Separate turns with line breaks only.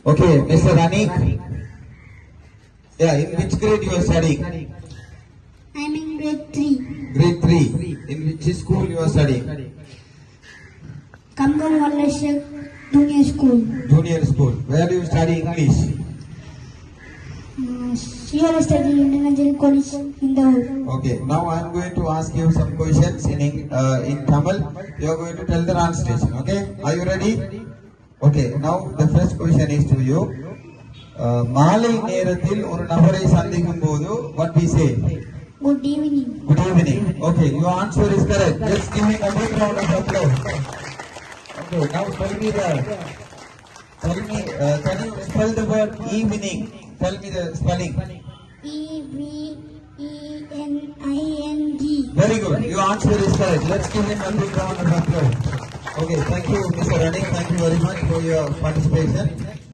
Okay, Mr. Anik. Yeah, in which grade you are studying?
I am in grade 3.
Grade 3. In which school you are studying?
Kamgam Wallashek Junior School.
Junior school. Where do you study English?
Sierra Study International College in the world.
Okay, now I am going to ask you some questions in Tamil. You are going to tell the translation. Okay, are you ready? Okay, now the first question is to you. மாலை நேரத்தில் ஒரு நபரை சந்திக்கும் போது what we say?
Good evening.
Good evening. Okay, your answer is correct. Just give me a big round of applause. Okay, now can you spell the word evening? Tell me the spelling.
EVENING.
Very good. Your answer is correct. Let's give him a big round of applause. Okay, thank you, Mr. Ranik. Thank you very much for your participation.